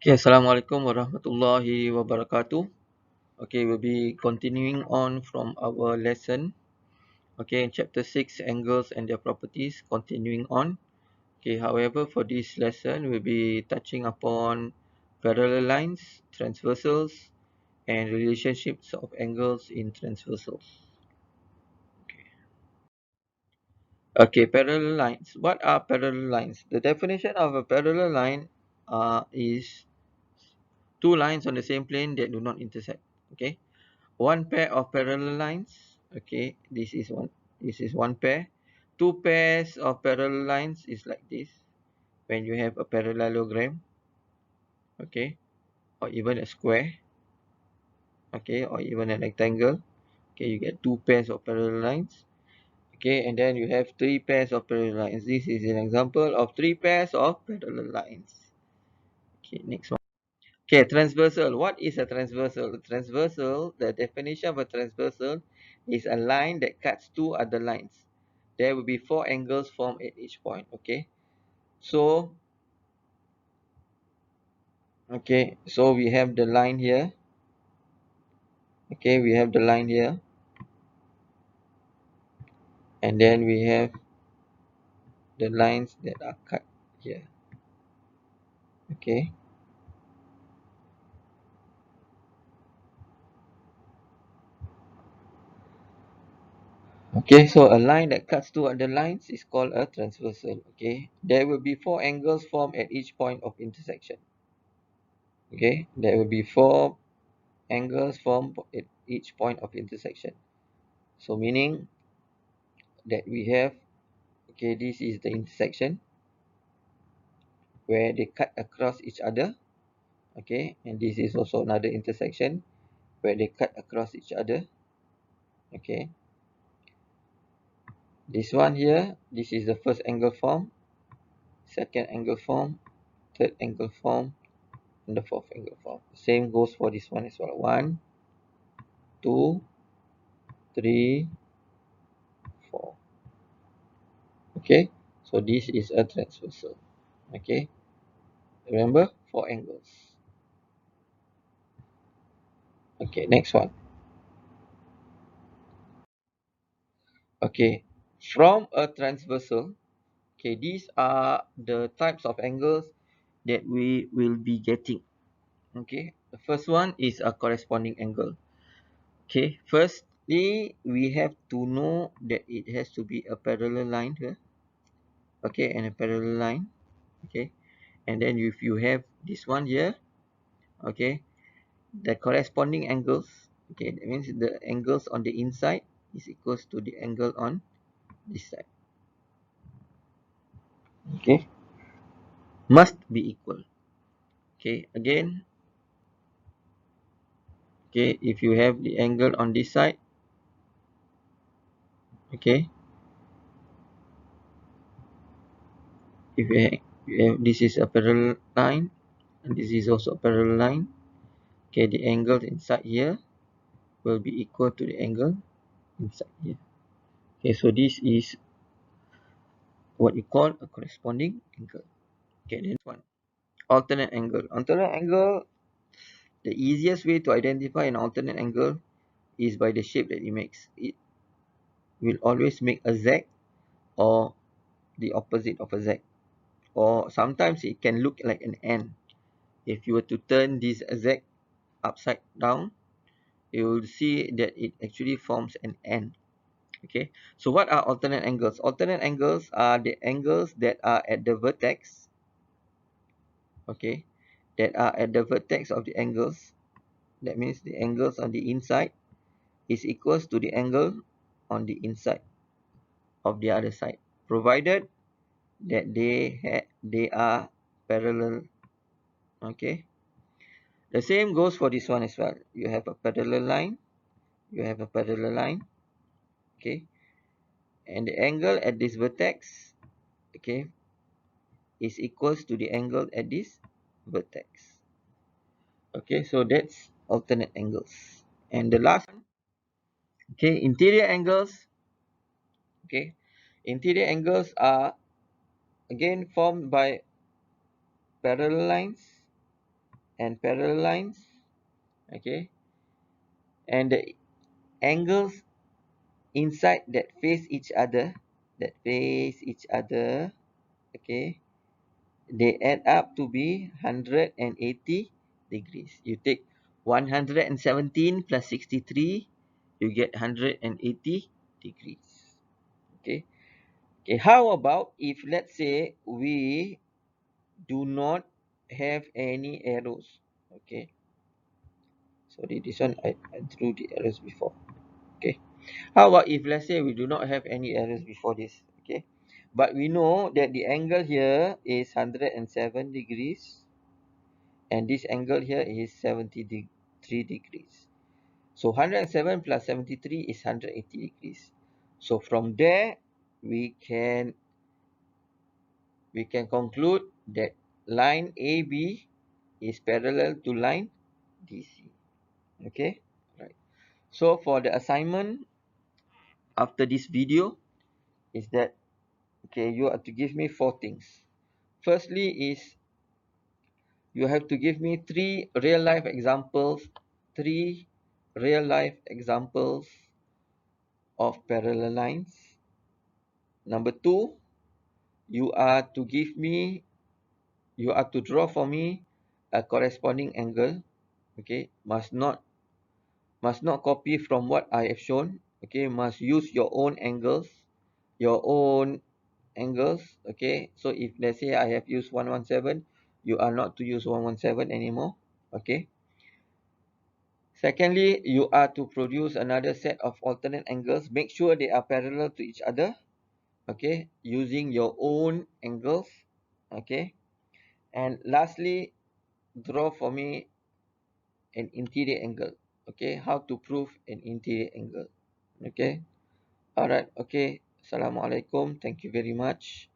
Okay, Assalamualaikum warahmatullahi wabarakatuh. Okay, we'll be continuing on from our lesson. Okay, in chapter 6, angles and their properties, continuing on. Okay, however, for this lesson, we'll be touching upon parallel lines, transversals, and relationships of angles in transversals. Okay, parallel lines. What are parallel lines? The definition of a parallel line is two lines on the same plane that do not intersect. Okay. One pair of parallel lines. Okay, this is one pair. Two pairs of parallel lines is like this when you have a parallelogram. Okay, or even a square. Okay, or even a rectangle. Okay, you get two pairs of parallel lines. Okay, and then you have three pairs of parallel lines. This is an example of three pairs of parallel lines. Okay, next one. Okay, transversal. What is a transversal? A transversal, the definition of a transversal is a line that cuts two other lines. There will be four angles formed at each point. Okay, so we have the line here. Okay, we have the line here, and then we have the lines that are cut here. Okay, so a line that cuts two other lines is called a transversal. Okay, there will be four angles formed at each point of intersection. Okay, there will be four angles formed at each point of intersection. So meaning that we have, okay, this is the intersection where they cut across each other. Okay, and this is also another intersection where they cut across each other. Okay, this one here, this is the first angle form, second angle form, third angle form, and the fourth angle form. Same goes for this one as well. 1, 2, 3, 4. Okay, so this is a transversal. Okay, remember, four angles. Okay, next one. Okay, from a transversal, okay, these are the types of angles that we will be getting. Okay, the first one is a corresponding angle. Okay, firstly, we have to know that it has to be a parallel line here. Okay, and a parallel line. Okay, and then if you have this one here, okay, the corresponding angles, okay, that means the angles on the inside is equals to the angle on this side. Okay, must be equal. Okay, again, okay, if you have the angle on this side, okay, if this is a parallel line and this is also a parallel line, okay, the angle inside here will be equal to the angle inside here. Okay, so this is what you call a corresponding angle. Okay, next one, alternate angle. Alternate angle, the easiest way to identify an alternate angle is by the shape that it makes. It will always make a Z or the opposite of a Z, or sometimes it can look like an N. If you were to turn this Z upside down, you will see that it actually forms an N. Okay, so what are alternate angles? Alternate angles are the angles that are at the vertex. Okay, that are at the vertex of the angles. That means the angles on the inside is equals to the angle on the inside of the other side, provided that they are parallel. Okay, the same goes for this one as well. You have a parallel line, you have a parallel line. Okay, and the angle at this vertex, okay, is equals to the angle at this vertex. Okay, so that's alternate angles. And the last one, okay, interior angles. Okay, interior angles are again formed by parallel lines. and parallel lines, okay, and the angles inside that face each other, okay, they add up to be 180 degrees. You take 117 plus 63, you get 180 degrees. Okay. Okay. How about if, let's say, we do not have any arrows? Okay. Sorry, this one I drew the arrows before. Okay. How about if, let's say, we do not have any arrows before this? Okay. But we know that the angle here is 107 degrees. And this angle here is 73 degrees. So 107 plus 73 is 180 degrees. So from there, we can conclude that line AB is parallel to line DC. Okay, right. So for the assignment after this video is that, okay, you have to give me 4 things. Firstly is you have to give me three real life examples of parallel lines. Number 2, you are to draw for me a corresponding angle. Okay, must not copy from what I have shown. Okay, must use your own angles. Okay, so if let's say I have used 117, you are not to use 117 anymore. Okay. Secondly, you are to produce another set of alternate angles. Make sure they are parallel to each other. Okay, using your own angles. Okay. And lastly, draw for me an interior angle. Okay, how to prove an interior angle. Okay. Alright. Okay. Assalamualaikum. Thank you very much.